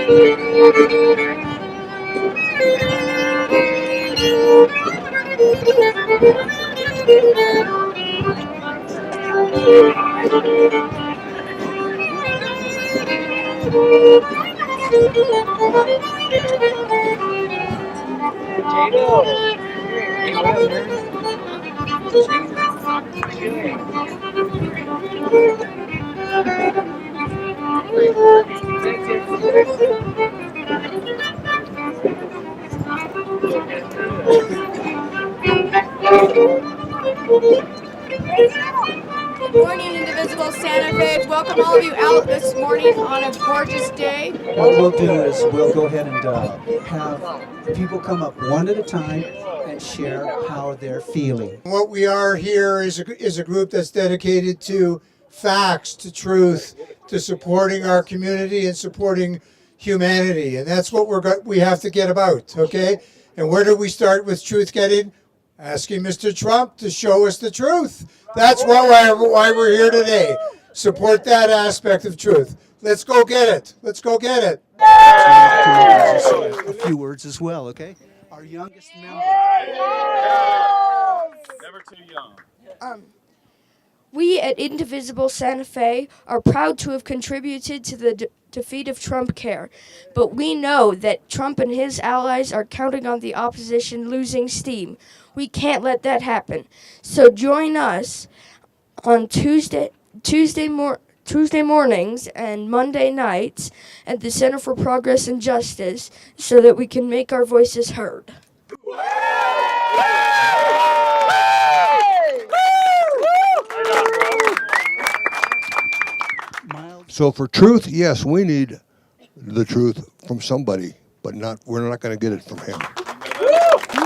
Good morning, Indivisible Santa Fe. Welcome all of you out this morning on a gorgeous day. What we'll do is we'll go ahead and have people come up one at a time and share how they're feeling. What we are here is a group that's dedicated to facts, to truth, to supporting our community and supporting humanity. And that's what we have to get about, okay? And where do we start with truth getting? Asking Mr. Trump to show us the truth. That's why we're here today. Support that aspect of truth. Let's go get it. Let's go get it. A few words as well, okay? Our youngest member. Never too young. We at Indivisible Santa Fe are proud to have contributed to the defeat of Trump Care, but we know that Trump and his allies are counting on the opposition losing steam. We can't let that happen. So join us on Tuesday mornings and Monday nights at the Center for Progress and Justice so that we can make our voices heard. So for truth, yes, we need the truth from somebody, but we're not going to get it from him.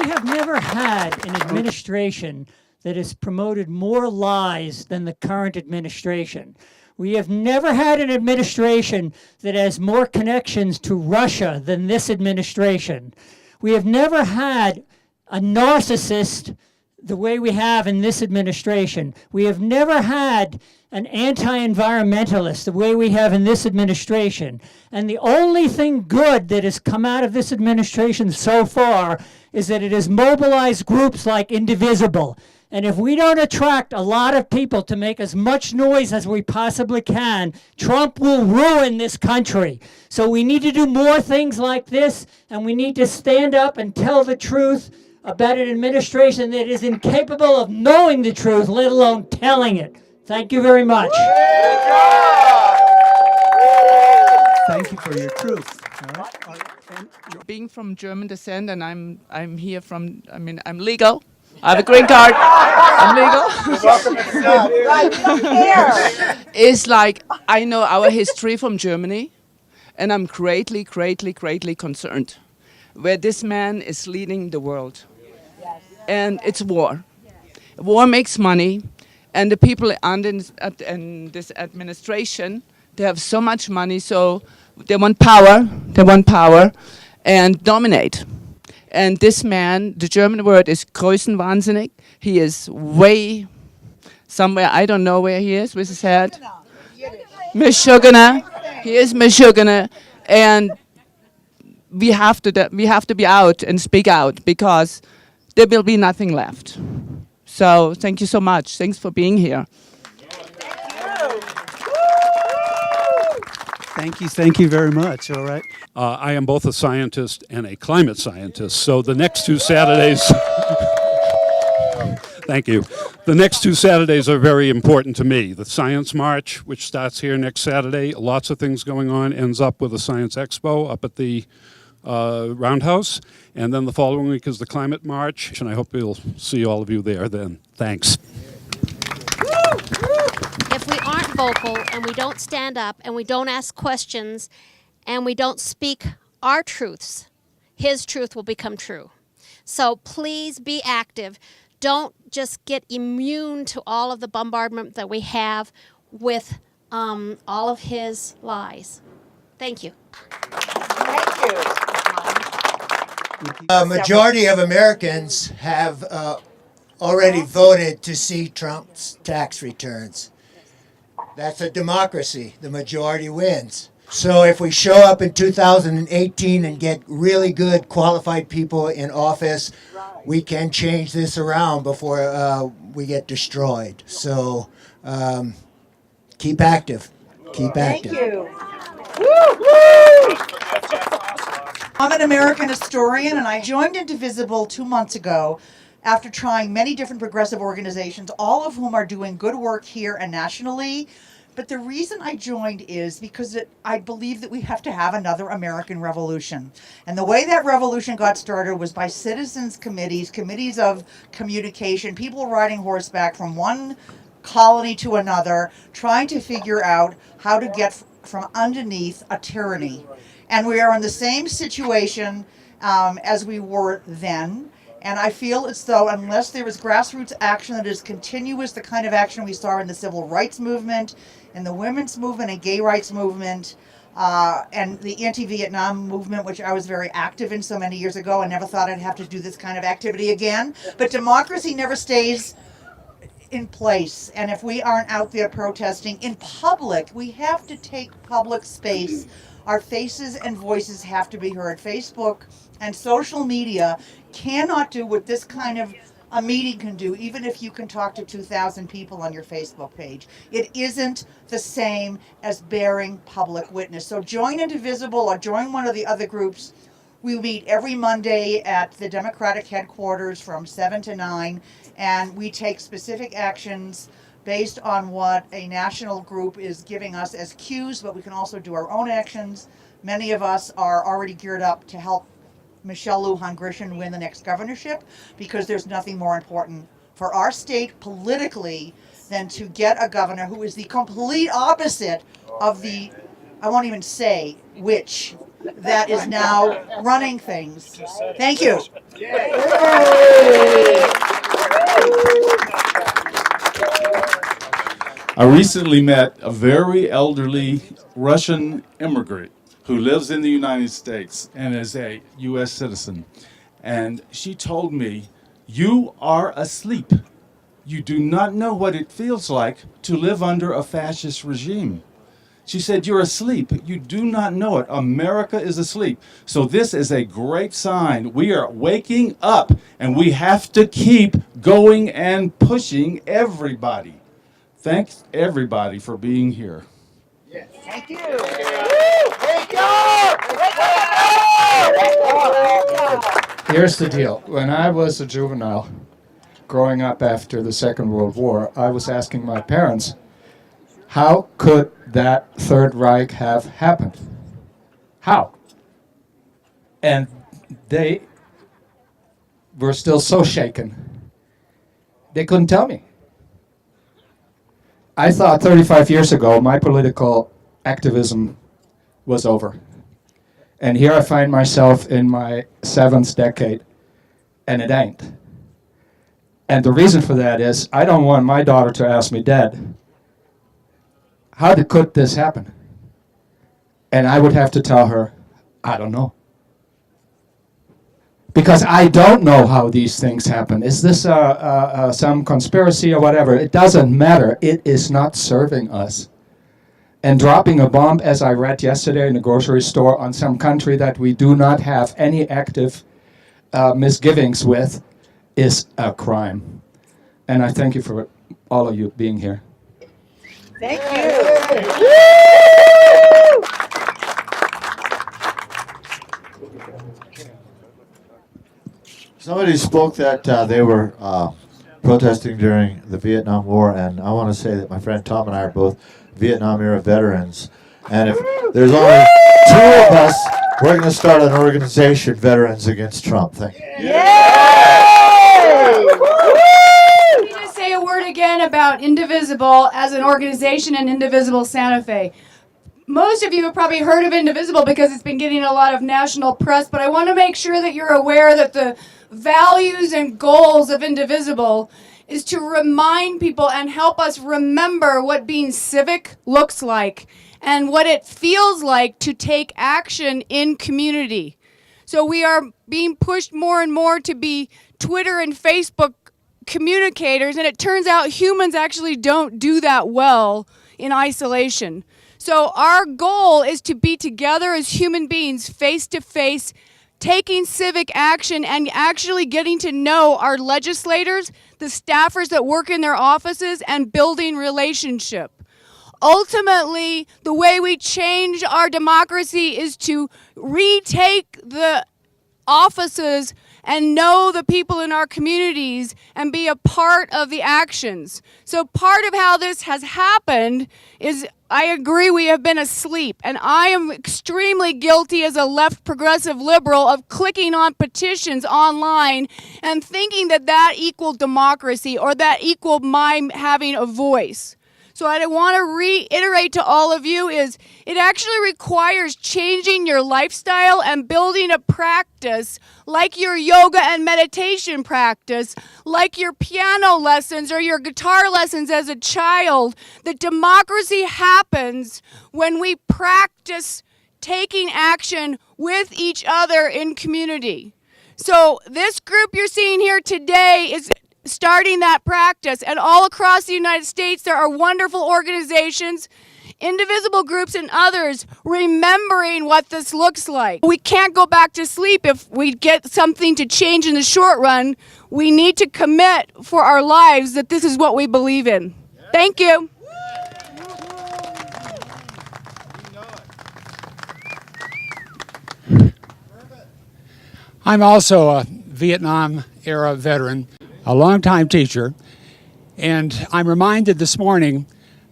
We have never had an administration that has promoted more lies than the current administration. We have never had an administration that has more connections to Russia than this administration. We have never had a narcissist the way we have in this administration. We have never had an anti-environmentalist the way we have in this administration. And the only thing good that has come out of this administration so far is that it has mobilized groups like Indivisible. And if we don't attract a lot of people to make as much noise as we possibly can, Trump will ruin this country. So we need to do more things like this, and we need to stand up and tell the truth about an administration that is incapable of knowing the truth, let alone telling it. Thank you very much. Thank you for your truth. All right. Being from German descent, and I'm here from, I'm legal. I have a green card. I'm legal. It's like I know our history from Germany, and I'm greatly, greatly, greatly concerned where this man is leading the world. And it's war. War makes money, and the people in this administration, they have so much money, so they want power. They want power and dominate. And this man, the German word is Größenwahnsinnig. He is way somewhere, I don't know where he is with his head. Meshuggah. He is Meshuggah. And we have to be out and speak out because there will be nothing left. So thank you so much. Thanks for being here. Thank you very much. All right. I am both a scientist and a climate scientist, so the next two Saturdays, thank you. The next two Saturdays are very important to me. The Science March, which starts here next Saturday, lots of things going on, ends up with a Science Expo up at the Roundhouse, and then the following week is the Climate March, and I hope we'll see all of you there then. Thanks. If we aren't vocal and we don't stand up and we don't ask questions and we don't speak our truths, his truth will become true. So please be active. Don't just get immune to all of the bombardment that we have with all of his lies. Thank you. Thank you. A majority of Americans have already voted to see Trump's tax returns. That's a democracy. The majority wins. So if we show up in 2018 and get really good qualified people in office, we can change this around before we get destroyed. So keep active. Keep active. Thank you. I'm an American historian, and I joined Indivisible 2 months ago after trying many different progressive organizations, all of whom are doing good work here and nationally. But the reason I joined is because I believe that we have to have another American revolution. And the way that revolution got started was by citizens' committees, committees of communication, people riding horseback from one colony to another, trying to figure out how to get from underneath a tyranny. And we are in the same situation as we were then. And I feel as though unless there is grassroots action that is continuous, the kind of action we saw in the civil rights movement, in the women's movement and gay rights movement, and the anti-Vietnam movement, which I was very active in so many years ago, I never thought I'd have to do this kind of activity again. But democracy never stays in place. And if we aren't out there protesting in public, we have to take public space. Our faces and voices have to be heard. Facebook and social media cannot do what this kind of a meeting can do, even if you can talk to 2,000 people on your Facebook page. It isn't the same as bearing public witness. So join Indivisible or join one of the other groups. We meet every Monday at the Democratic headquarters from 7 to 9, and we take specific actions based on what a national group is giving us as cues, but we can also do our own actions. Many of us are already geared up to help Michelle Lujan Grisham win the next governorship, because there's nothing more important for our state politically than to get a governor who is the complete opposite of the, I won't even say which, that is now running things. Thank you. I recently met a very elderly Russian immigrant who lives in the United States and is a U.S. citizen. And she told me, "You are asleep. You do not know what it feels like to live under a fascist regime." She said, "You're asleep. You do not know it. America is asleep." So this is a great sign. We are waking up, and we have to keep going and pushing everybody. Thanks, everybody, for being here. Thank you. Here's the deal. When I was a juvenile, growing up after the Second World War, I was asking my parents, how could that Third Reich have happened? How? And they were still so shaken, they couldn't tell me. I thought 35 years ago my political activism was over. And here I find myself in my 7th decade, and it ain't. And the reason for that is I don't want my daughter to ask me, "Dad, how could this happen?" And I would have to tell her, "I don't know." Because I don't know how these things happen. Is this some conspiracy or whatever? It doesn't matter. It is not serving us. And dropping a bomb, as I read yesterday in the grocery store, on some country that we do not have any active misgivings with is a crime. And I thank you for all of you being here. Thank you. Somebody spoke that they were protesting during the Vietnam War, and I want to say that my friend Tom and I are both Vietnam-era veterans. And if there's only 2 of us, we're going to start an organization, Veterans Against Trump. Thank you. Let me just say a word again about Indivisible as an organization and Indivisible Santa Fe. Most of you have probably heard of Indivisible because it's been getting a lot of national press, but I want to make sure that you're aware that the values and goals of Indivisible is to remind people and help us remember what being civic looks like and what it feels like to take action in community. So we are being pushed more and more to be Twitter and Facebook communicators, and it turns out humans actually don't do that well in isolation. So our goal is to be together as human beings, face to face, taking civic action and actually getting to know our legislators, the staffers that work in their offices, and building relationship. Ultimately, the way we change our democracy is to retake the offices and know the people in our communities and be a part of the actions. So part of how this has happened is, I agree, we have been asleep. And I am extremely guilty as a left progressive liberal of clicking on petitions online and thinking that that equaled democracy or that equaled my having a voice. So what I want to reiterate to all of you is it actually requires changing your lifestyle and building a practice like your yoga and meditation practice, like your piano lessons or your guitar lessons as a child. The democracy happens when we practice taking action with each other in community. So this group you're seeing here today is starting that practice, and all across the United States there are wonderful organizations, indivisible groups and others remembering what this looks like. We can't go back to sleep if we get something to change in the short run. We need to commit for our lives that this is what we believe in. Thank you. I'm also a Vietnam-era veteran, a longtime teacher, and I'm reminded this morning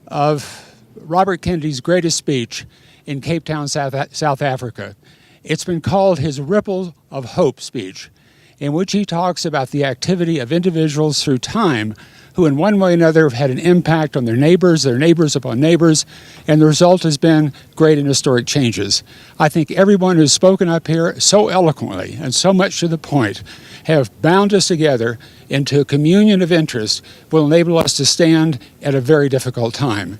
of Robert Kennedy's greatest speech in Cape Town, South Africa. It's been called his Ripple of Hope speech, in which he talks about the activity of individuals through time who in one way or another have had an impact on their neighbors upon neighbors, and the result has been great and historic changes. I think everyone who's spoken up here so eloquently and so much to the point have bound us together into a communion of interest will enable us to stand at a very difficult time.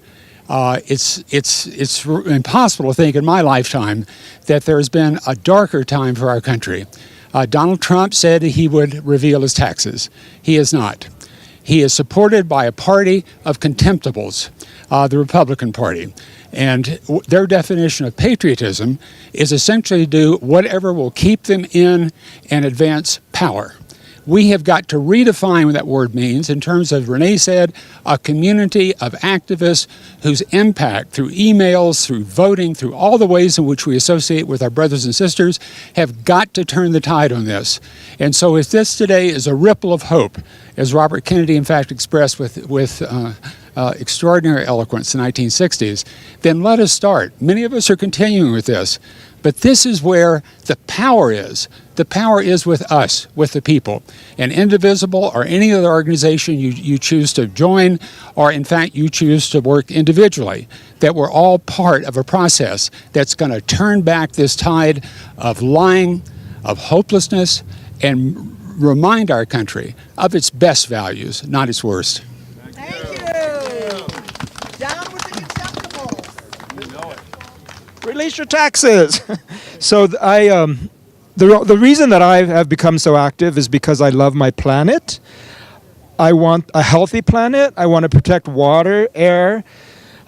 It's impossible to think in my lifetime that there has been a darker time for our country. Donald Trump said he would reveal his taxes. He has not. He is supported by a party of contemptibles, the Republican Party. And their definition of patriotism is essentially to do whatever will keep them in and advance power. We have got to redefine what that word means in terms of, Renee said, a community of activists whose impact through emails, through voting, through all the ways in which we associate with our brothers and sisters have got to turn the tide on this. And so if this today is a ripple of hope, as Robert Kennedy in fact expressed with extraordinary eloquence in the 1960s, then let us start. Many of us are continuing with this. But this is where the power is. The power is with us, with the people. And Indivisible or any other organization you choose to join, or in fact you choose to work individually, that we're all part of a process that's going to turn back this tide of lying, of hopelessness, and remind our country of its best values, not its worst. Release your taxes. So the reason that I have become so active is because I love my planet. I want a healthy planet. I want to protect water, air.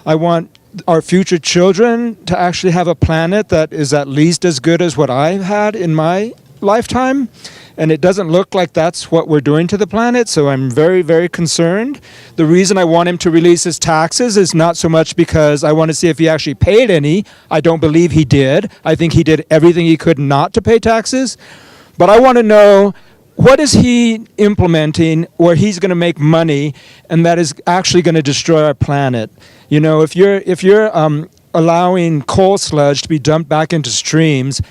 I want our future children to actually have a planet that is at least as good as what I've had in my lifetime. And it doesn't look like that's what we're doing to the planet, so I'm very, very concerned. The reason I want him to release his taxes is not so much because I want to see if he actually paid any. I don't believe he did. I think he did everything he could not to pay taxes. But I want to know, what is he implementing where he's going to make money and that is actually going to destroy our planet? You know, if you're allowing coal sludge to be dumped back into streams,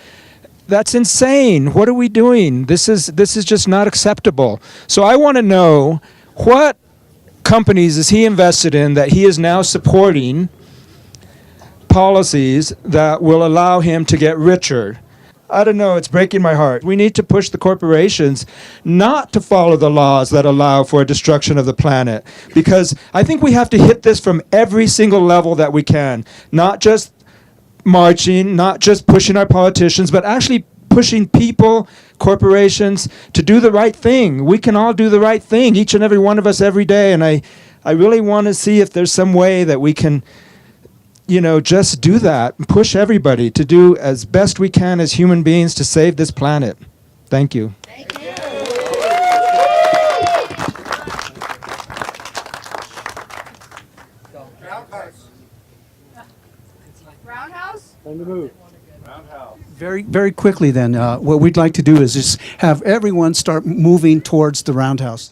that's insane. What are we doing? This is just not acceptable. So I want to know, what companies is he invested in that he is now supporting policies that will allow him to get richer? I don't know, it's breaking my heart. We need to push the corporations not to follow the laws that allow for destruction of the planet, because I think we have to hit this from every single level that we can, not just marching, not just pushing our politicians, but actually pushing people, corporations to do the right thing. We can all do the right thing, each and every one of us every day. And I really want to see if there's some way that we can, just do that and push everybody to do as best we can as human beings to save this planet. Thank you. Roundhouse? Very, very quickly then, what we'd like to do is just have everyone start moving towards the roundhouse.